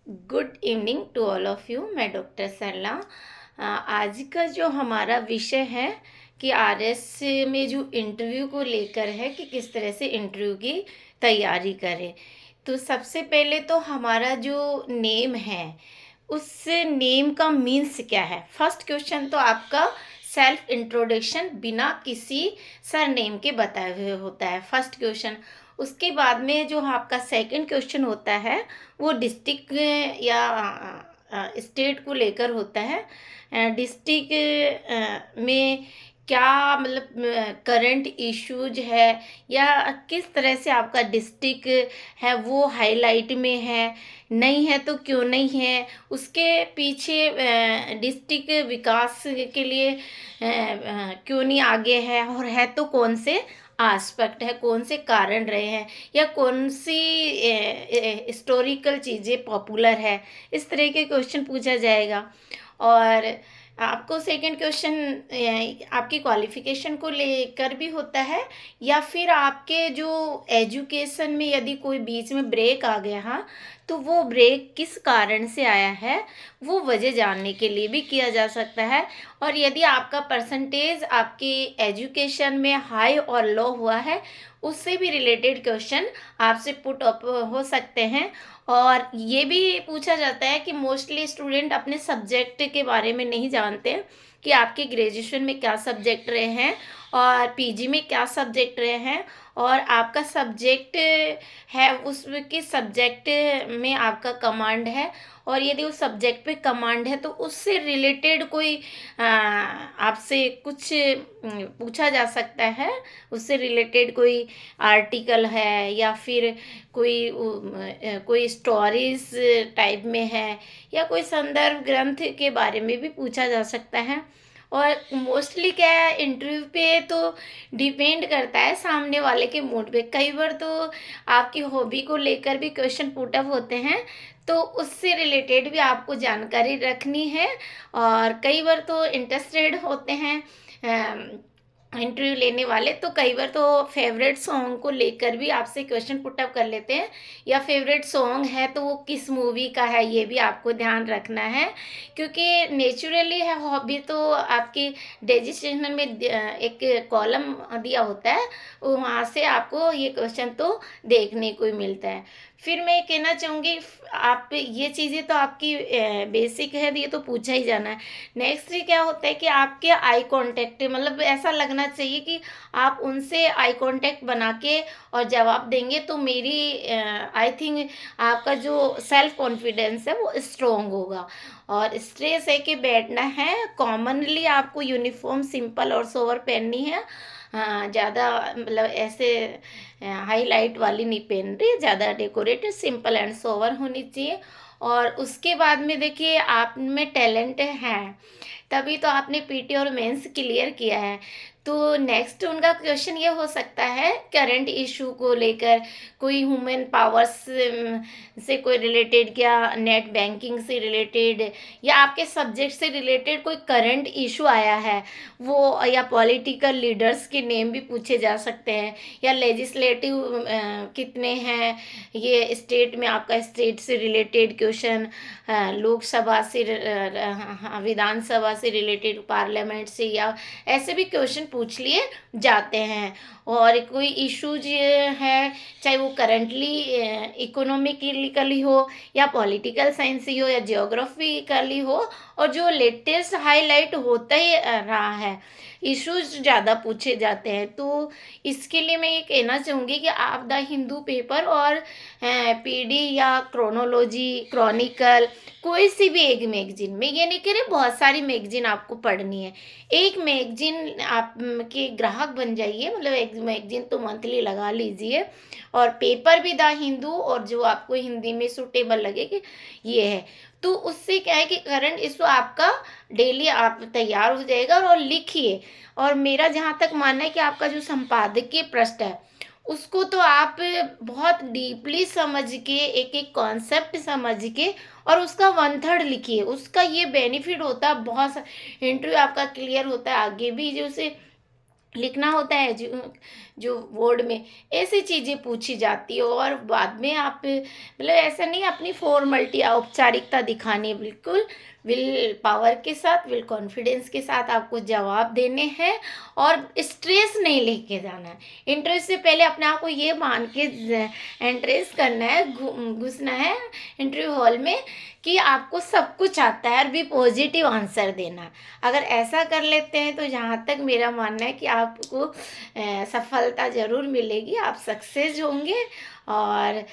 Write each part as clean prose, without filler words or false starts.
Good evening to all of you. मैं doctor Sarla. आज का जो हमारा विषय है कि आरएस में जो इंटरव्यू को लेकर है कि किस तरह से इंटरव्यू की तैयारी करें। तो सबसे पहले तो हमारा जो नेम है उस नेम का मीन्स क्या है। फर्स्ट क्वेश्चन तो आपका सेल्फ इंट्रोडक्शन बिना किसी सरनेम के बताए हुए होता है, फर्स्ट क्वेश्चन। उसके बाद में जो आपका सेकंड क्वेश्चन होता है वो डिस्ट्रिक्ट या स्टेट को लेकर होता है। डिस्ट्रिक्ट में क्या मतलब करंट इश्यूज है या किस तरह से आपका डिस्ट्रिक्ट है वो हाईलाइट में है, नहीं है तो क्यों नहीं है, उसके पीछे डिस्ट्रिक्ट विकास के लिए क्यों नहीं आगे है, और है तो कौन से आस्पेक्ट है, कौन से कारण रहे हैं, या कौन सी हिस्टोरिकल चीज़ें पॉपुलर है। इस तरह के क्वेश्चन पूछा जाएगा। और आपको सेकंड क्वेश्चन आपकी क्वालिफिकेशन को लेकर भी होता है, या फिर आपके जो एजुकेशन में यदि कोई बीच में ब्रेक आ गया, हाँ, तो वो ब्रेक किस कारण से आया है वो वजह जानने के लिए भी किया जा सकता है। और यदि आपका परसेंटेज आपकी एजुकेशन में हाई और लो हुआ है उससे भी रिलेटेड क्वेश्चन आपसे पुट अप हो सकते हैं। और ये भी पूछा जाता है कि मोस्टली स्टूडेंट अपने सब्जेक्ट के बारे में नहीं जानते कि आपके ग्रेजुएशन में क्या सब्जेक्ट रहे हैं और पीजी में क्या सब्जेक्ट रहे हैं, और आपका सब्जेक्ट है उसके सब्जेक्ट में आपका कमांड है, और यदि उस सब्जेक्ट पे कमांड है तो उससे रिलेटेड कोई आपसे कुछ पूछा जा सकता है। उससे रिलेटेड कोई आर्टिकल है या फिर कोई स्टोरीज टाइप में है, या कोई संदर्भ ग्रंथ के बारे में भी पूछा जा सकता है। और मोस्टली क्या है, इंटरव्यू पे तो डिपेंड करता है सामने वाले के मूड पे। कई बार तो आपकी हॉबी को लेकर भी क्वेश्चन पुटअप होते हैं, तो उससे रिलेटेड भी आपको जानकारी रखनी है। और कई बार तो इंटरेस्टेड होते हैं इंटरव्यू लेने वाले, तो कई बार तो फेवरेट सॉन्ग को लेकर भी आपसे क्वेश्चन पुटअप कर लेते हैं, या फेवरेट सॉन्ग है तो वो किस मूवी का है ये भी आपको ध्यान रखना है। क्योंकि नेचुरली है हॉबी तो आपकी रजिस्ट्रेशन में एक कॉलम दिया होता है, वहाँ से आपको ये क्वेश्चन तो देखने को ही मिलता है। फिर मैं कहना चाहूँगी आप ये चीज़ें तो आपकी बेसिक है, ये तो पूछा ही जाना है। नेक्स्ट क्या होता है कि आपके आई कांटेक्ट, मतलब ऐसा लगना चाहिए कि आप उनसे आई कांटेक्ट बना के और जवाब देंगे तो मेरी आई थिंक आपका जो सेल्फ कॉन्फिडेंस है वो स्ट्रोंग होगा। और स्ट्रेस है कि बैठना है, कॉमनली आपको यूनिफॉर्म सिंपल और सोवर पहननी है। हाँ, ज़्यादा मतलब ऐसे हाईलाइट वाली नहीं पहन रही, ज़्यादा डेकोरेटेड सिंपल एंड सोवर होनी चाहिए। और उसके बाद में देखिए आप में टैलेंट है, तभी तो आपने पीटी और मेंस क्लियर किया है। तो नेक्स्ट उनका क्वेश्चन ये हो सकता है करंट इशू को लेकर, कोई ह्यूमन पावर्स से कोई रिलेटेड, क्या नेट बैंकिंग से रिलेटेड, या आपके सब्जेक्ट से रिलेटेड कोई करंट इशू आया है वो, या पॉलिटिकल लीडर्स के नेम भी पूछे जा सकते हैं, या लेजिस्लेटिव कितने हैं ये स्टेट में, आपका स्टेट से रिलेटेड क्वेश्चन, लोकसभा से विधानसभा से रिलेटेड, पार्लियामेंट से, या ऐसे भी क्वेश्चन पूछ लिए जाते हैं। और कोई इश्यूज है, चाहे वो करंटली इकोनॉमिकली हो, या पॉलिटिकल साइंस ही हो, या जियोग्राफिकली हो, और जो लेटेस्ट हाईलाइट होता ही रहा है, इश्यूज ज़्यादा पूछे जाते हैं। तो इसके लिए मैं ये कहना चाहूँगी कि आप द हिंदू पेपर और पीडी या क्रोनोलॉजी, क्रॉनिकल, कोई सी भी एक मैगजीन में, ये नहीं कह रहे बहुत सारी मैगजीन आपको पढ़नी है, एक मैगजीन आप के ग्राहक बन जाइए, मतलब एक मैगजीन तो मंथली लगा लीजिए। और पेपर भी द हिंदू, और जो आपको हिंदी में सूटेबल लगे कि ये है, तो उससे क्या है कि करंट इशू आपका डेली आप तैयार हो जाएगा और लिखिए। और मेरा जहाँ तक मानना है कि आपका जो संपादकीय पृष्ठ है उसको तो आप बहुत डीपली समझ के, एक एक कॉन्सेप्ट समझ के, और उसका वन थर्ड लिखिए। उसका ये बेनिफिट होता है, बहुत इंटरव्यू आपका क्लियर होता है, आगे भी जो उसे लिखना होता है जो बोर्ड में ऐसी चीज़ें पूछी जाती हो, और बाद में आप मतलब ऐसा नहीं अपनी फॉर्मेलिटी औपचारिकता दिखानी है, बिल्कुल विल पावर के साथ, विल कॉन्फिडेंस के साथ आपको जवाब देने हैं और स्ट्रेस नहीं लेके जाना है। इंटरव्यू से पहले अपने आप को ये मान के एंट्रेंस करना है, घुसना है इंटरव्यू हॉल में कि आपको सब कुछ आता है और भी पॉजिटिव आंसर देना है। अगर ऐसा कर लेते हैं तो जहाँ तक मेरा मानना है कि आपको सफलता ज़रूर मिलेगी, आप सक्सेस होंगे और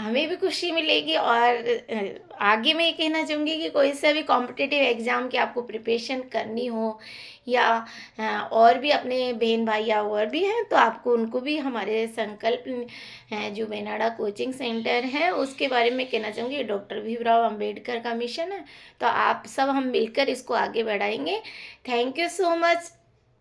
हमें भी खुशी मिलेगी। और आगे मैं ये कहना चाहूँगी कि कोई सा भी कॉम्पिटिटिव एग्ज़ाम की आपको प्रिपरेशन करनी हो, या और भी अपने बहन भाई या और भी हैं, तो आपको उनको भी हमारे संकल्प जो बेनाडा कोचिंग सेंटर है उसके बारे में कहना चाहूँगी। डॉक्टर भीमराव अंबेडकर का मिशन है, तो आप सब हम मिलकर इसको आगे बढ़ाएंगे। Thank you so much.